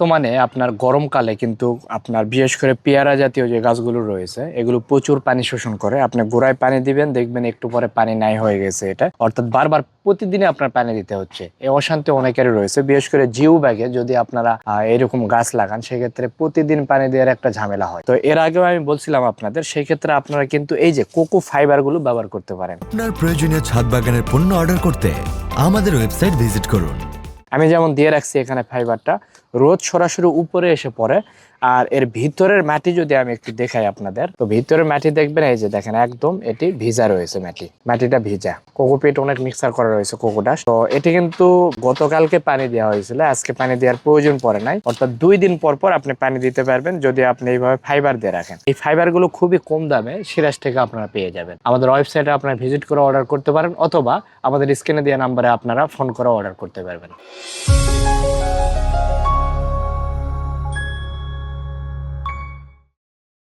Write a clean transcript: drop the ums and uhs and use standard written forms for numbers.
বর্তমানে আপনার গরমকালে কিন্তু আপনার বিশেষ করে পেয়ারা জাতীয় যে গাছগুলো রয়েছে এগুলো প্রচুর পানি শোষণ করে। আপনি গোড়ায় পানি দিবেন, দেখবেন একটু পরে পানি নাই হয়ে গেছে। এটা অর্থাৎ বারবার প্রতিদিনই আপনার পানি দিতে হচ্ছে। এই অশান্তি অনেকেরই রয়েছে, বিশেষ করে জিও ব্যাগে যদি আপনারা এরকম গাছ লাগান সেক্ষেত্রে প্রতিদিন পানি দেওয়ার একটা ঝামেলা হয়। তো এর আগেও আমি বলছিলাম আপনাদের, সেই ক্ষেত্রে আপনারা কিন্তু এই যে কোকো ফাইবার গুলো ব্যবহার করতে পারেন। আপনার প্রয়োজনীয় ছাদ বাগানের পণ্য অর্ডার করতে আমাদের ওয়েবসাইট ভিজিট করুন। আমি যেমন দিয়ে রাখছি এখানে ফাইবারটা, রোদ সরাসরি উপরে এসে পড়ে। আর এর ভিতরের মাটি যদি আমি একটু দেখাই আপনাদের, তো ভিতরের মাটি দেখবেন এই যে দেখেন একদম এটি ভিজা রয়েছে, মাটিটা ভিজা। কোকোপিট অনেক মিক্সার করা রয়েছে, কোকোডাস। তো এটি কিন্তু গতকালকে পানি দেওয়া হয়েছিল, আজকে পানি দেওয়ার প্রয়োজন পড়ে নাই। অর্থাৎ 2 দিন পর পর আপনি পানি দিতে পারবেন যদি আপনি এইভাবে ফাইবার দিয়ে রাখেন। এই ফাইবার গুলো খুবই কম দামে সিরাজ থেকে আপনারা পেয়ে যাবেন। আমাদের ওয়েবসাইটে আপনারা ভিজিট করে অর্ডার করতে পারেন, অথবা আমাদের স্ক্রিনে দেওয়া নাম্বারে আপনারা ফোন করে অর্ডার করতে পারবেন।